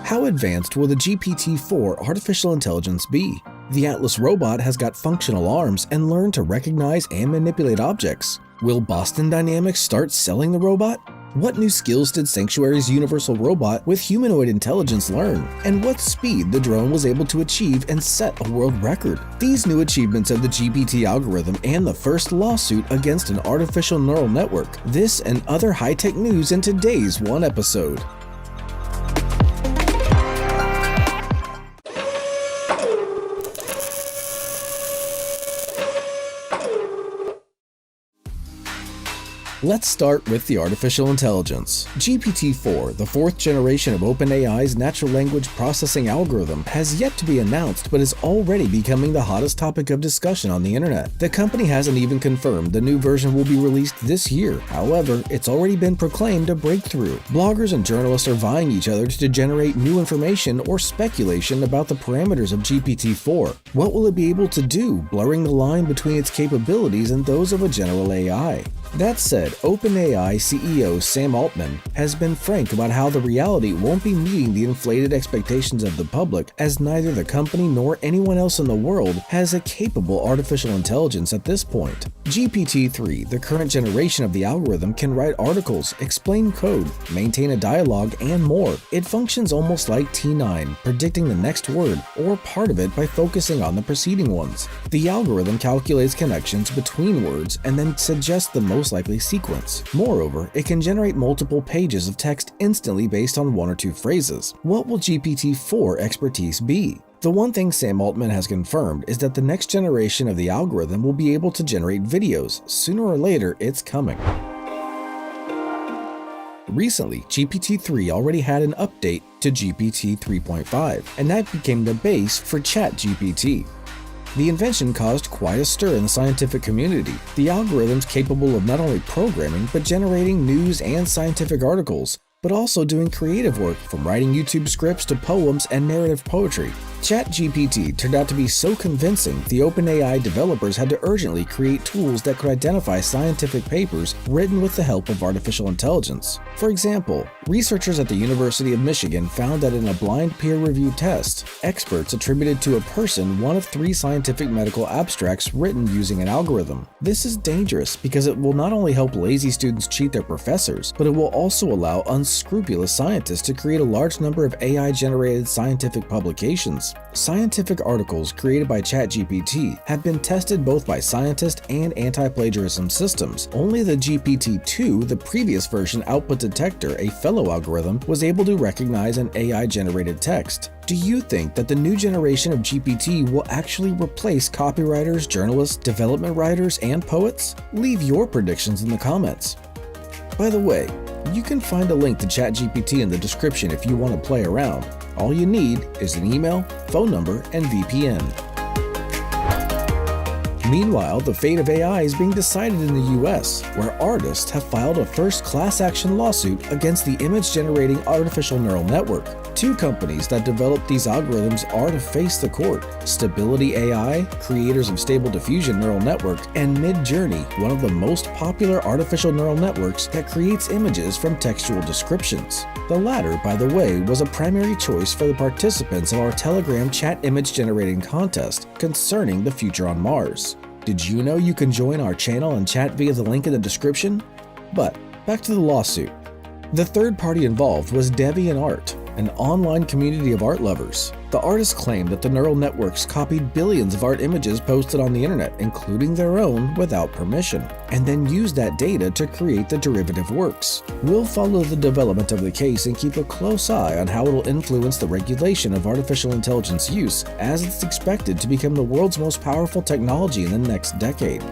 How advanced will the GPT-4 artificial intelligence be? The Atlas robot has got functional arms and learned to recognize and manipulate objects. Will Boston Dynamics start selling the robot? What new skills did Sanctuary's universal robot with humanoid intelligence learn? And what speed the drone was able to achieve and set a world record? These new achievements of the GPT algorithm and the first lawsuit against an artificial neural network. This and other high-tech news in today's one episode. Let's start with the artificial intelligence. GPT-4, the fourth generation of OpenAI's natural language processing algorithm, has yet to be announced but is already becoming the hottest topic of discussion on the internet. The company hasn't even confirmed the new version will be released this year. However, it's already been proclaimed a breakthrough. Bloggers and journalists are vying each other to generate new information or speculation about the parameters of GPT-4. What will it be able to do, blurring the line between its capabilities and those of a general AI? That said, OpenAI CEO Sam Altman has been frank about how the reality won't be meeting the inflated expectations of the public, as neither the company nor anyone else in the world has a capable artificial intelligence at this point. GPT-3, the current generation of the algorithm, can write articles, explain code, maintain a dialogue, and more. It functions almost like T9, predicting the next word or part of it by focusing on the preceding ones. The algorithm calculates connections between words and then suggests the most likely sequence. Moreover, it can generate multiple pages of text instantly based on one or two phrases. What will GPT-4 expertise be? The one thing Sam Altman has confirmed is that the next generation of the algorithm will be able to generate videos. Sooner or later, it's coming. Recently, GPT-3 already had an update to GPT 3.5, and that became the base for ChatGPT. The invention caused quite a stir in the scientific community. The algorithm's capable of not only programming, but generating news and scientific articles, but also doing creative work, from writing YouTube scripts to poems and narrative poetry. ChatGPT turned out to be so convincing, the OpenAI developers had to urgently create tools that could identify scientific papers written with the help of artificial intelligence. For example, researchers at the University of Michigan found that in a blind peer-reviewed test, experts attributed to a person one of 3 scientific medical abstracts written using an algorithm. This is dangerous because it will not only help lazy students cheat their professors, but it will also allow unscrupulous scientists to create a large number of AI-generated scientific publications. Scientific articles created by ChatGPT have been tested both by scientists and anti-plagiarism systems. Only the GPT-2, the previous version output detector, a fellow algorithm, was able to recognize an AI-generated text. Do you think that the new generation of GPT will actually replace copywriters, journalists, development writers, and poets? Leave your predictions in the comments. By the way, you can find a link to ChatGPT in the description if you want to play around. All you need is an email, phone number, and VPN. Meanwhile, the fate of AI is being decided in the US, where artists have filed a first class action lawsuit against the image-generating artificial neural network. 2 companies that developed these algorithms are to face the court: Stability AI, creators of Stable Diffusion Neural Network, and Midjourney, one of the most popular artificial neural networks that creates images from textual descriptions. The latter, by the way, was a primary choice for the participants of our Telegram chat image generating contest concerning the future on Mars. Did you know you can join our channel and chat via the link in the description? But back to the lawsuit. The third party involved was DeviantArt, an online community of art lovers. The artists claimed that the neural networks copied billions of art images posted on the internet, including their own, without permission, and then used that data to create the derivative works. We'll follow the development of the case and keep a close eye on how it will influence the regulation of artificial intelligence use, as it's expected to become the world's most powerful technology in the next decade.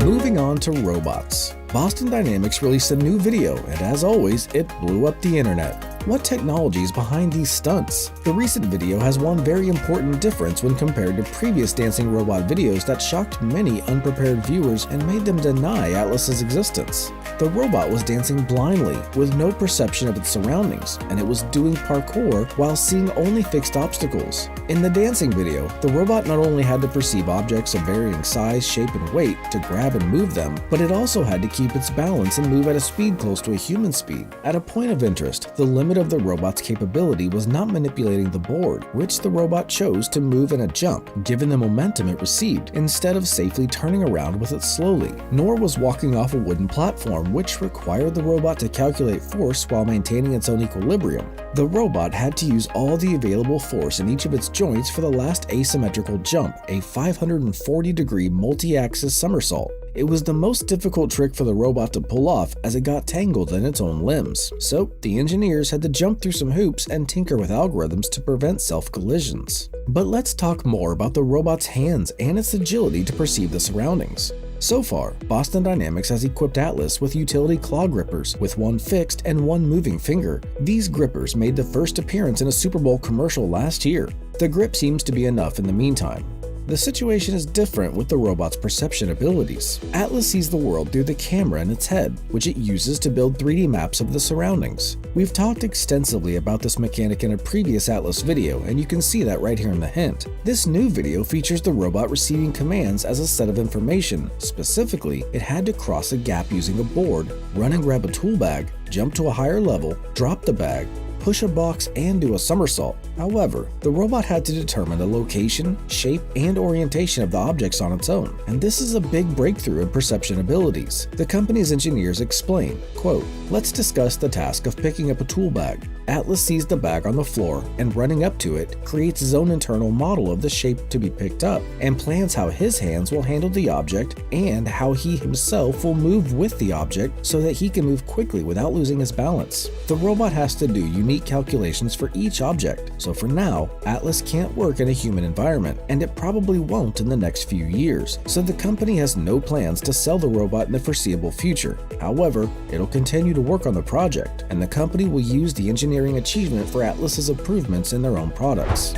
Moving on to robots. Boston Dynamics released a new video, and as always, it blew up the internet. What technology is behind these stunts? The recent video has one very important difference when compared to previous dancing robot videos that shocked many unprepared viewers and made them deny Atlas's existence. The robot was dancing blindly, with no perception of its surroundings, and it was doing parkour while seeing only fixed obstacles. In the dancing video, the robot not only had to perceive objects of varying size, shape, and weight to grab and move them, but it also had to keep its balance and move at a speed close to a human speed. At a point of interest, the limit of the robot's capability was not manipulating the board, which the robot chose to move in a jump, given the momentum it received, instead of safely turning around with it slowly, nor was walking off a wooden platform, which required the robot to calculate force while maintaining its own equilibrium. The robot had to use all the available force in each of its joints for the last asymmetrical jump, a 540-degree multi-axis somersault. It was the most difficult trick for the robot to pull off as it got tangled in its own limbs. So the engineers had to jump through some hoops and tinker with algorithms to prevent self-collisions. But let's talk more about the robot's hands and its agility to perceive the surroundings. So far, Boston Dynamics has equipped Atlas with utility claw grippers, with one fixed and one moving finger. These grippers made the first appearance in a Super Bowl commercial last year. The grip seems to be enough in the meantime. The situation is different with the robot's perception abilities. Atlas sees the world through the camera in its head, which it uses to build 3D maps of the surroundings. We've talked extensively about this mechanic in a previous Atlas video, and you can see that right here in the hint. This new video features the robot receiving commands as a set of information. Specifically, it had to cross a gap using a board, run and grab a tool bag, jump to a higher level, drop the bag, push a box, and do a somersault. However, the robot had to determine the location, shape, and orientation of the objects on its own, and this is a big breakthrough in perception abilities. The company's engineers explain, quote, "Let's discuss the task of picking up a tool bag. Atlas sees the bag on the floor and running up to it creates his own internal model of the shape to be picked up and plans how his hands will handle the object and how he himself will move with the object so that he can move quickly without losing his balance. The robot has to do unique calculations for each object, so for now, Atlas can't work in a human environment, and it probably won't in the next few years, so the company has no plans to sell the robot in the foreseeable future. However, it'll continue to work on the project, and the company will use the engineering achievement for Atlas's improvements in their own products.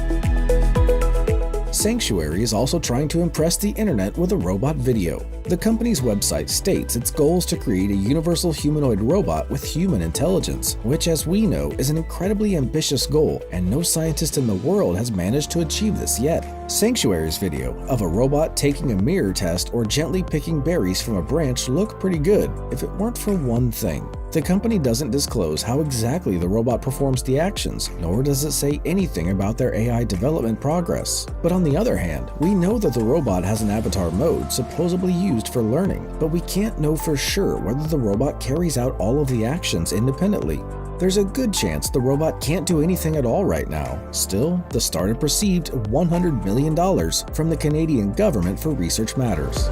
Sanctuary is also trying to impress the internet with a robot video. The company's website states its goal is to create a universal humanoid robot with human intelligence, which, as we know, is an incredibly ambitious goal, and no scientist in the world has managed to achieve this yet. Sanctuary's video of a robot taking a mirror test or gently picking berries from a branch looked pretty good, if it weren't for one thing. The company doesn't disclose how exactly the robot performs the actions, nor does it say anything about their AI development progress. But on the other hand, we know that the robot has an avatar mode supposedly used for learning, but we can't know for sure whether the robot carries out all of the actions independently. There's a good chance the robot can't do anything at all right now. Still, the startup received $100 million from the Canadian government for research matters.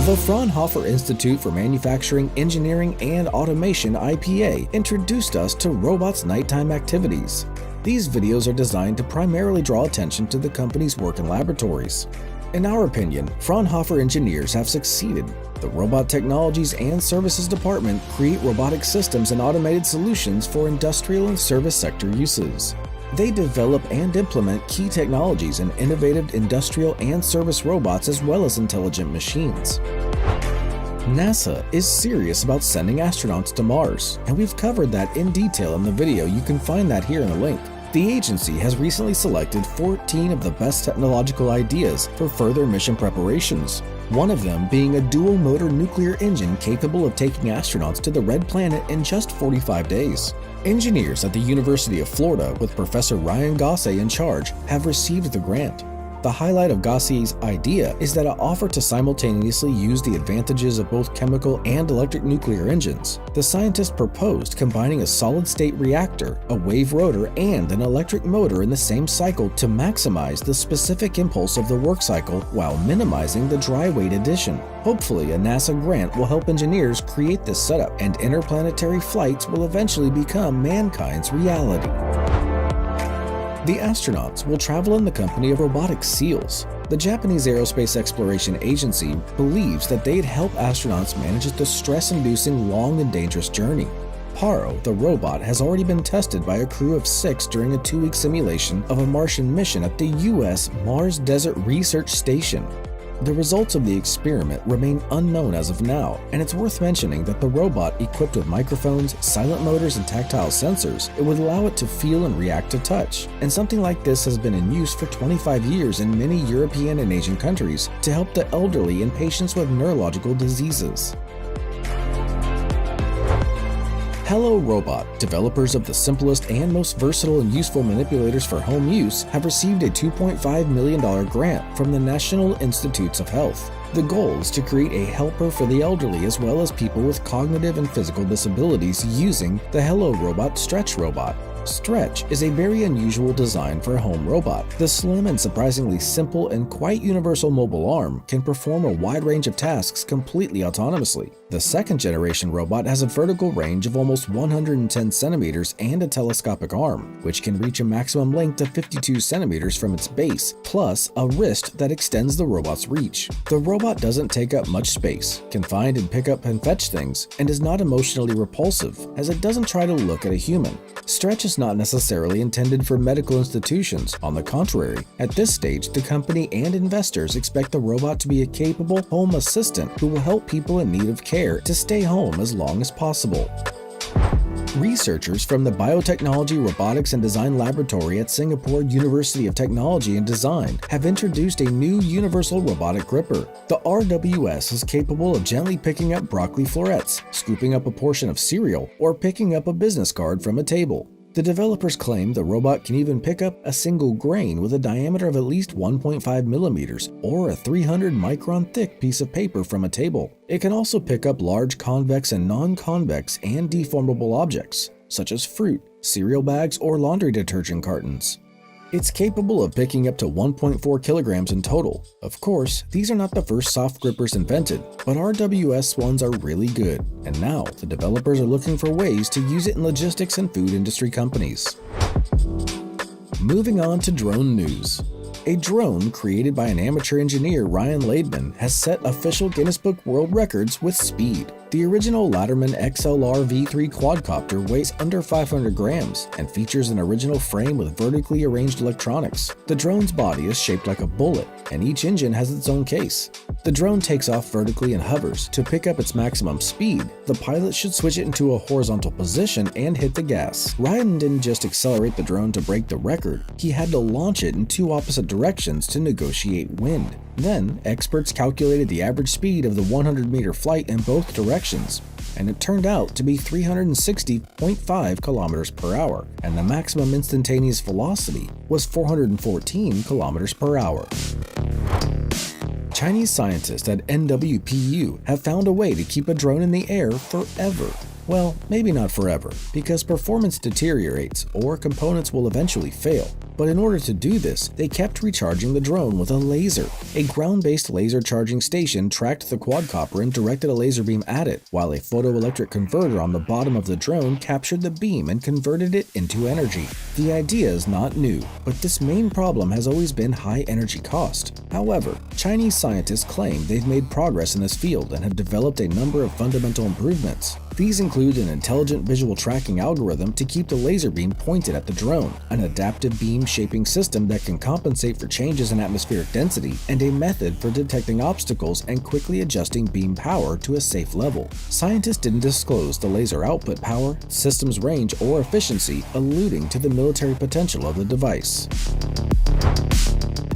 The Fraunhofer Institute for Manufacturing, Engineering, and Automation IPA introduced us to robots' nighttime activities. These videos are designed to primarily draw attention to the company's work in laboratories. In our opinion, Fraunhofer engineers have succeeded. The Robot Technologies and Services Department create robotic systems and automated solutions for industrial and service sector uses. They develop and implement key technologies in innovative industrial and service robots as well as intelligent machines. NASA is serious about sending astronauts to Mars, and we've covered that in detail in the video. You can find that here in the link. The agency has recently selected 14 of the best technological ideas for further mission preparations, one of them being a dual-motor nuclear engine capable of taking astronauts to the Red Planet in just 45 days. Engineers at the University of Florida, with Professor Ryan Gossay in charge, have received the grant. The highlight of Gossay's idea is that it offered to simultaneously use the advantages of both chemical and electric nuclear engines. The scientists proposed combining a solid-state reactor, a wave rotor, and an electric motor in the same cycle to maximize the specific impulse of the work cycle while minimizing the dry weight addition. Hopefully, a NASA grant will help engineers create this setup, and interplanetary flights will eventually become mankind's reality. The astronauts will travel in the company of robotic seals. The Japanese Aerospace Exploration Agency believes that they'd help astronauts manage the stress-inducing long and dangerous journey. PRO, the robot, has already been tested by a crew of 6 during a 2-week simulation of a Martian mission at the U.S. Mars Desert Research Station. The results of the experiment remain unknown as of now, and it's worth mentioning that the robot, equipped with microphones, silent motors, and tactile sensors, it would allow it to feel and react to touch. And something like this has been in use for 25 years in many European and Asian countries to help the elderly and patients with neurological diseases. Hello Robot, developers of the simplest and most versatile and useful manipulators for home use, have received a $2.5 million grant from the National Institutes of Health. The goal is to create a helper for the elderly as well as people with cognitive and physical disabilities using the Hello Robot Stretch robot. Stretch is a very unusual design for a home robot. The slim and surprisingly simple and quite universal mobile arm can perform a wide range of tasks completely autonomously. The second-generation robot has a vertical range of almost 110 centimeters and a telescopic arm, which can reach a maximum length of 52 centimeters from its base, plus a wrist that extends the robot's reach. The robot doesn't take up much space, can find and pick up and fetch things, and is not emotionally repulsive, as it doesn't try to look at a human. Stretch is not necessarily intended for medical institutions. On the contrary, at this stage, the company and investors expect the robot to be a capable home assistant who will help people in need of care to stay home as long as possible. Researchers from the Biotechnology, Robotics and Design Laboratory at Singapore University of Technology and Design have introduced a new universal robotic gripper. The RWS is capable of gently picking up broccoli florets, scooping up a portion of cereal, or picking up a business card from a table. The developers claim the robot can even pick up a single grain with a diameter of at least 1.5 millimeters or a 300-micron thick piece of paper from a table. It can also pick up large convex and non-convex and deformable objects, such as fruit, cereal bags, or laundry detergent cartons. It's capable of picking up to 1.4 kilograms in total. Of course, these are not the first soft grippers invented, but RWS ones are really good, and now the developers are looking for ways to use it in logistics and food industry companies. Moving on to drone news. A drone created by an amateur engineer, Ryan Laidman, has set official Guinness Book World Records with speed. The original Latterman XLR V3 quadcopter weighs under 500 grams and features an original frame with vertically arranged electronics. The drone's body is shaped like a bullet, and each engine has its own case. The drone takes off vertically and hovers. To pick up its maximum speed, the pilot should switch it into a horizontal position and hit the gas. Ryan didn't just accelerate the drone to break the record, he had to launch it in 2 opposite directions to negotiate wind. Then, experts calculated the average speed of the 100-meter flight in both directions, and it turned out to be 360.5 kilometers per hour, and the maximum instantaneous velocity was 414 kilometers per hour. Chinese scientists at NWPU have found a way to keep a drone in the air forever. Well, maybe not forever, because performance deteriorates or components will eventually fail. But in order to do this, they kept recharging the drone with a laser. A ground-based laser charging station tracked the quadcopter and directed a laser beam at it, while a photoelectric converter on the bottom of the drone captured the beam and converted it into energy. The idea is not new, but this main problem has always been high energy cost. However, Chinese scientists claim they've made progress in this field and have developed a number of fundamental improvements. These include an intelligent visual tracking algorithm to keep the laser beam pointed at the drone, an adaptive beam shaping system that can compensate for changes in atmospheric density, and a method for detecting obstacles and quickly adjusting beam power to a safe level. Scientists didn't disclose the laser output power, system's range, or efficiency, alluding to the military potential of the device.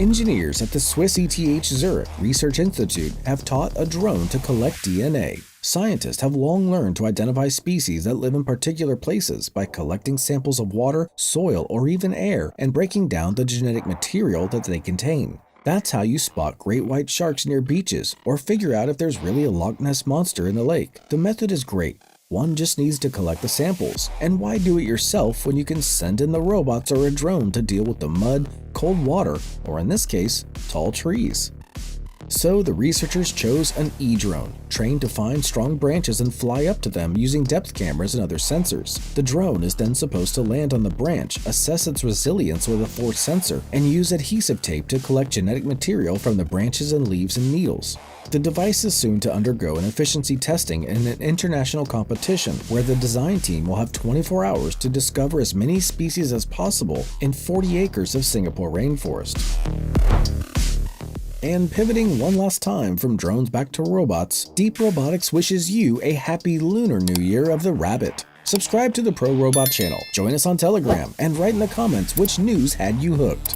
Engineers at the Swiss ETH Zurich Research Institute have taught a drone to collect DNA. Scientists have long learned to identify species that live in particular places by collecting samples of water, soil, or even air and breaking down the genetic material that they contain. That's how you spot great white sharks near beaches or figure out if there's really a Loch Ness monster in the lake. The method is great. One just needs to collect the samples. And why do it yourself when you can send in the robots or a drone to deal with the mud, cold water, or in this case, tall trees? So the researchers chose an E-drone, trained to find strong branches and fly up to them using depth cameras and other sensors. The drone is then supposed to land on the branch, assess its resilience with a force sensor, and use adhesive tape to collect genetic material from the branches and leaves and needles. The device is soon to undergo an efficiency testing in an international competition where the design team will have 24 hours to discover as many species as possible in 40 acres of Singapore rainforest. And pivoting one last time from drones back to robots, Deep Robotics wishes you a happy Lunar New Year of the Rabbit. Subscribe to the Pro Robot channel, join us on Telegram, and write in the comments which news had you hooked.